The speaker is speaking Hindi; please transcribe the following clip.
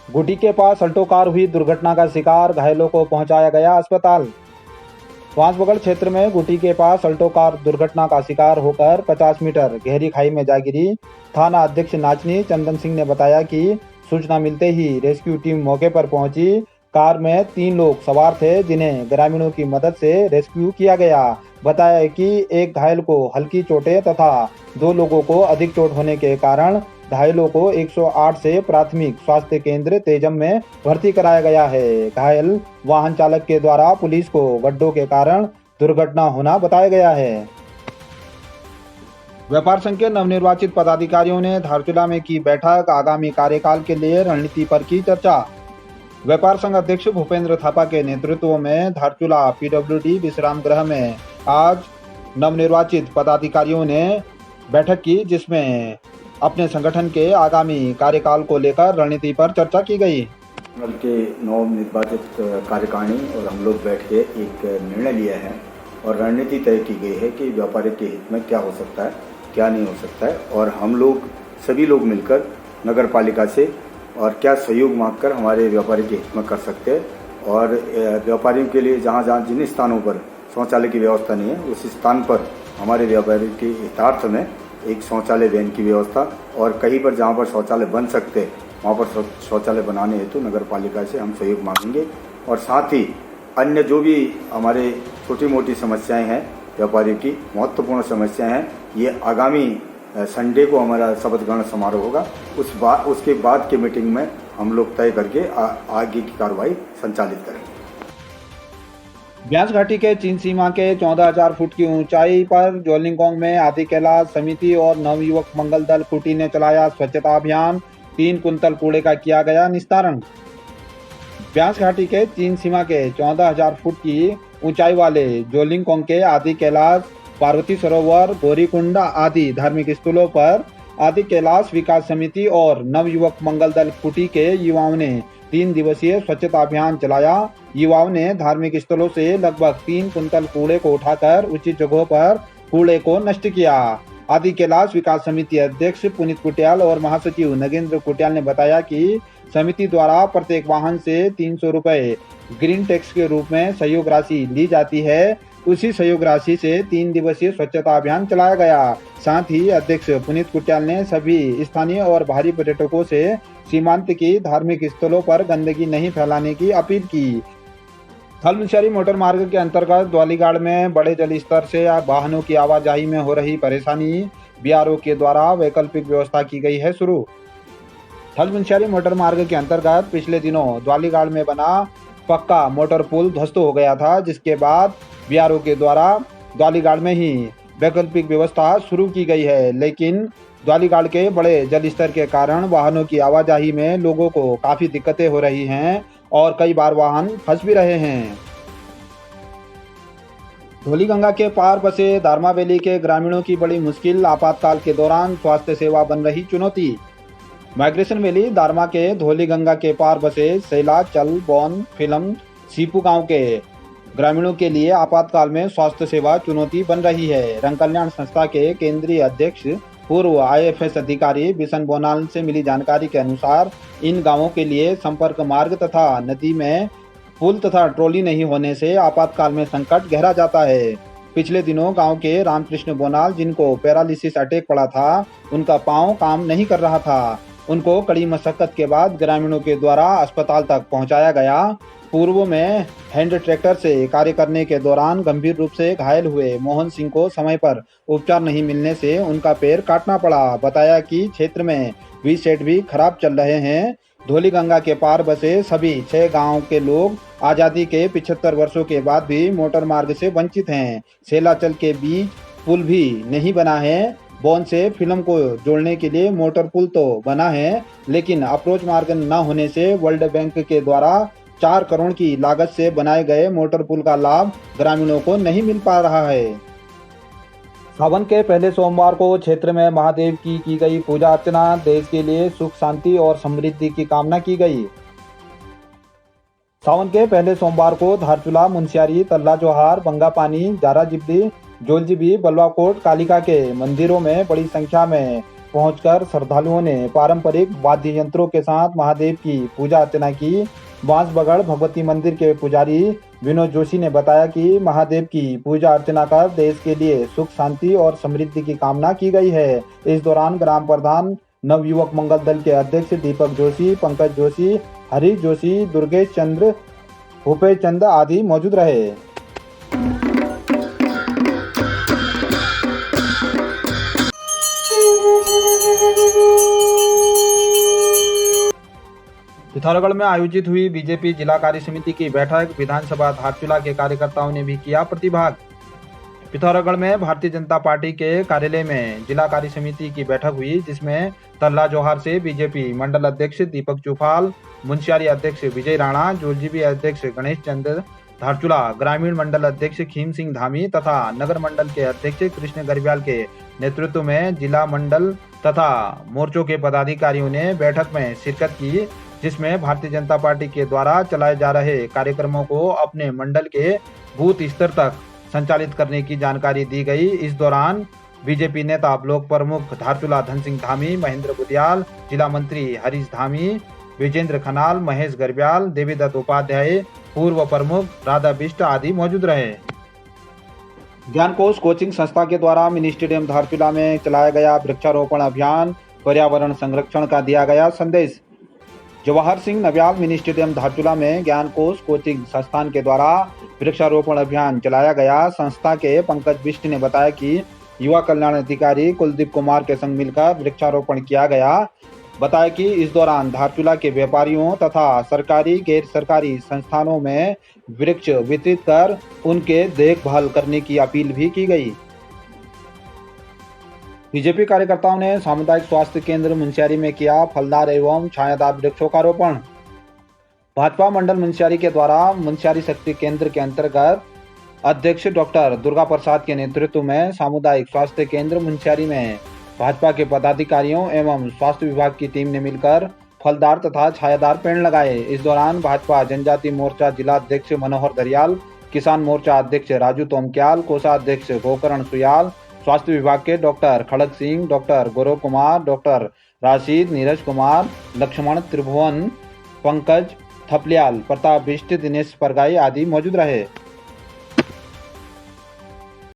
गुटी के पास अल्टो कार हुई दुर्घटना का शिकार, घायलों को पहुंचाया गया अस्पताल। बांसबगड़ क्षेत्र में गुटी के पास अल्टो कार दुर्घटना का शिकार होकर 50 मीटर गहरी खाई में जा गिरी। थाना अध्यक्ष नाचनी चंदन सिंह ने बताया कि सूचना मिलते ही रेस्क्यू टीम मौके पर पहुंची। कार में 3 लोग सवार थे जिन्हें ग्रामीणों की मदद से रेस्क्यू किया गया। बताया कि एक घायल को हल्की चोटें तथा 2 लोगों को अधिक चोट होने के कारण घायलों को 108 से प्राथमिक स्वास्थ्य केंद्र तेजम में भर्ती कराया गया है। घायल वाहन चालक के द्वारा पुलिस को गड्ढों के कारण दुर्घटना होना बताया गया है। व्यापार संघ के नवनिर्वाचित पदाधिकारियों ने धारचूला में की बैठक, आगामी कार्यकाल के लिए रणनीति पर की चर्चा। व्यापार संघ अध्यक्ष भूपेंद्र थापा के नेतृत्व में धारचूला पीडब्ल्यूडी विश्राम गृह में आज नवनिर्वाचित पदाधिकारियों ने बैठक की, जिसमें अपने संगठन के आगामी कार्यकाल को लेकर रणनीति पर चर्चा की गई। के नवनिर्वाचित कार्यकारिणी और हम लोग बैठ के एक निर्णय लिया है और रणनीति तय की गई है कि व्यापारी के हित में क्या हो सकता है, क्या नहीं हो सकता है, और हम लोग सभी लोग मिलकर नगर पालिका से और क्या सहयोग मांगकर हमारे व्यापारी के हित में कर सकते हैं। और व्यापारियों के लिए जहाँ जहाँ जिन स्थानों पर शौचालय की व्यवस्था नहीं है उस स्थान पर हमारे व्यापारी के हितार्थ में एक शौचालय वैन की व्यवस्था, और कहीं पर जहाँ पर शौचालय बन सकते हैं वहाँ पर शौचालय बनाने हेतु नगर पालिका से हम सहयोग मांगेंगे। और साथ ही अन्य जो भी हमारे छोटी मोटी समस्याएं हैं, व्यापारियों की महत्वपूर्ण समस्याएं हैं, ये आगामी संडे को हमारा शपथ ग्रहण समारोह होगा। उसके बाद की मीटिंग में हम लोग तय करके आगे की कार्रवाई संचालित करेंगे। ब्यास घाटी के चीन सीमा के 14,000 फुट की ऊंचाई पर जोलिंगोंग में आदि कैलाश समिति और नवयुवक मंगल दल कुटी ने चलाया स्वच्छता अभियान। 3 कुंतल कूड़े का किया गया निस्तारण। ब्यास घाटी के चीन सीमा के 14,000 फुट की ऊंचाई वाले जोलिंगोंग के आदि कैलाश, पार्वती सरोवर, गौरीकुंड आदि धार्मिक स्थलों पर आदि कैलाश विकास समिति और नवयुवक मंगल दल कुटी के युवाओं ने 3 दिवसीय स्वच्छता अभियान चलाया। युवाओं ने धार्मिक स्थलों से लगभग 3 कुंतल कूड़े को उठाकर उचित जगहों पर कूड़े को नष्ट किया। आदि कैलाश विकास समिति अध्यक्ष पुनीत कुटियाल और महासचिव नगेंद्र कुटियाल ने बताया कि समिति द्वारा प्रत्येक वाहन से 300 रुपए ग्रीन टैक्स के रूप में सहयोग राशि ली जाती है। उसी सहयोग राशि से 3 दिवसीय स्वच्छता अभियान चलाया गया। साथ ही अध्यक्ष पुनीत कुटियाल ने सभी स्थानीय और बाहरी पर्यटकों से सीमांत की धार्मिक स्थलों पर गंदगी नहीं फैलाने की अपील की। थलमुनस्यारी मोटर मार्ग के अंतर्गत द्वालीगाड़ में बड़े जल स्तर से वाहनों की आवाजाही में हो रही परेशानी, बीआरओ के द्वारा वैकल्पिक व्यवस्था की गई है शुरू। थलमुनस्यारी मोटर मार्ग के अंतर्गत पिछले दिनों द्वालीगाड़ में बना पक्का मोटर पुल ध्वस्त हो गया था, जिसके बाद बीआरओ के द्वारा द्वालीगाड़ में ही वैकल्पिक व्यवस्था शुरू की गई है। लेकिन द्वालीगाड़ के बड़े जल स्तर के कारण वाहनों की आवाजाही में लोगों को काफी दिक्कतें हो रही हैं और कई बार वाहन फंस भी रहे हैं। धौलीगंगा के पार बसे दारमा वैली के ग्रामीणों की बड़ी मुश्किल, आपातकाल के दौरान स्वास्थ्य सेवा बन रही चुनौती। माइग्रेशन वैली दारमा के धौलीगंगा के पार बसे सैला, चल, बौन, फिल्म, सीपू गांव के ग्रामीणों के लिए आपातकाल में स्वास्थ्य सेवा चुनौती बन रही है। रंग कल्याण संस्था के केंद्रीय अध्यक्ष पूर्व आईएफएस अधिकारी बिशन बोनाल से मिली जानकारी के अनुसार इन गांवों के लिए संपर्क मार्ग तथा नदी में पुल तथा ट्रॉली नहीं होने से आपातकाल में संकट गहरा जाता है। पिछले दिनों गांव के रामकृष्ण बोनाल, जिनको पैरालिसिस अटैक पड़ा था, उनका पांव काम नहीं कर रहा था। उनको कड़ी मशक्कत के बाद ग्रामीणों के द्वारा अस्पताल तक पहुंचाया गया। पूर्व में हैंड ट्रैक्टर से कार्य करने के दौरान गंभीर रूप से घायल हुए मोहन सिंह को समय पर उपचार नहीं मिलने से उनका पैर काटना पड़ा। बताया कि क्षेत्र में वी सेट भी खराब चल रहे हैं। धौलीगंगा के पार बसे सभी 6 गांव के लोग आज़ादी के 75 वर्षों के बाद भी मोटर मार्ग से वंचित हैं। सेलाचल के बीच पुल भी नहीं बना है। बौन से फिल्म को जोड़ने के लिए मोटर पुल तो बना है, लेकिन अप्रोच मार्ग न होने से वर्ल्ड बैंक के द्वारा 4 करोड़ की लागत से बनाए गए मोटर पुल का लाभ ग्रामीणों को नहीं मिल पा रहा है। सावन के पहले सोमवार को क्षेत्र में महादेव की गई पूजा अर्चना। देश के लिए सुख, शांति और समृद्धि की कामना की गई। सावन के पहले सोमवार को धारचूला, मुनस्यारी, तल्ला जोहार, बंगापानी, जारा जिब्दी, जोलजीबी, बलवाकोट, कालिका के मंदिरों में बड़ी संख्या में पहुंचकर श्रद्धालुओं ने पारंपरिक वाद्य यंत्रों के साथ महादेव की पूजा अर्चना की। बांसबगड़ भगवती मंदिर के पुजारी विनोद जोशी ने बताया कि महादेव की पूजा अर्चना कर देश के लिए सुख शांति और समृद्धि की कामना की गई है। इस दौरान ग्राम प्रधान नवयुवक मंगल दल के अध्यक्ष दीपक जोशी, पंकज जोशी, हरीश जोशी, दुर्गेश चंद्र, भूपेश चंद आदि मौजूद रहे। पिथौरागढ़ में आयोजित हुई बीजेपी जिला कार्य समिति की बैठक, विधानसभा धारचूला के कार्यकर्ताओं ने भी किया प्रतिभाग। पिथौरागढ़ में भारतीय जनता पार्टी के कार्यालय में जिला कार्य समिति की बैठक हुई, जिसमें तल्ला जोहार से बीजेपी मंडल अध्यक्ष दीपक चुफाल, मुंशियारी अध्यक्ष विजय राणा, जोलजीबी अध्यक्ष गणेश चंद्र, धारचूला ग्रामीण मंडल अध्यक्ष खीम सिंह धामी तथा नगर मंडल के अध्यक्ष कृष्ण गरियाल के नेतृत्व में जिला मंडल तथा मोर्चों के पदाधिकारियों ने बैठक में शिरकत की, जिसमें भारतीय जनता पार्टी के द्वारा चलाए जा रहे कार्यक्रमों को अपने मंडल के बूथ स्तर तक संचालित करने की जानकारी दी गई। इस दौरान बीजेपी नेता ब्लॉक प्रमुख धारचूला धन सिंह धामी, महेंद्र बुदियाल, जिला मंत्री हरीश धामी, विजेंद्र खनाल, महेश गरियाल, देवीदत्त उपाध्याय, पूर्व प्रमुख राधा बिष्ट आदि मौजूद रहे। ज्ञानकोश कोचिंग संस्था के द्वारा मिनी स्टेडियम धारचूला में चलाया गया वृक्षारोपण अभियान, पर्यावरण संरक्षण का दिया गया संदेश। जवाहर सिंह नव्याल मिनी स्टेडियम धारचूला में ज्ञानकोश कोचिंग संस्थान के द्वारा वृक्षारोपण अभियान चलाया गया। संस्था के पंकज बिष्ट ने बताया कि युवा कल्याण अधिकारी कुलदीप कुमार के संग मिलकर वृक्षारोपण किया गया। बताया कि इस दौरान धारचूला के व्यापारियों तथा सरकारी गैर सरकारी संस्थानों में वृक्ष वितरित कर उनके देखभाल करने की अपील भी की गई। बीजेपी कार्यकर्ताओं ने सामुदायिक स्वास्थ्य केंद्र मुंशियारी में किया फलदार एवं छायादार वृक्षों का रोपण। भाजपा मंडल मुंशियारी के द्वारा मुंशियारी शक्ति केंद्र के अंतर्गत अध्यक्ष डॉक्टर दुर्गा प्रसाद के नेतृत्व में सामुदायिक स्वास्थ्य केंद्र मुंशियारी में भाजपा के पदाधिकारियों एवं स्वास्थ्य विभाग की टीम ने मिलकर फलदार तथा छायादार पेड़ लगाए। इस दौरान भाजपा जनजाति मोर्चा जिला अध्यक्ष मनोहर दरियाल, किसान मोर्चा अध्यक्ष राजू तोमक्याल, कोषाध्यक्ष गोकर्ण सुयाल, स्वास्थ्य विभाग के डॉक्टर खड़ग सिंह, डॉक्टर गौरव कुमार, डॉक्टर राशिद, नीरज कुमार, लक्ष्मण त्रिभुवन, पंकज थपलियाल, प्रताप बिष्ट, दिनेश परगाई आदि मौजूद रहे।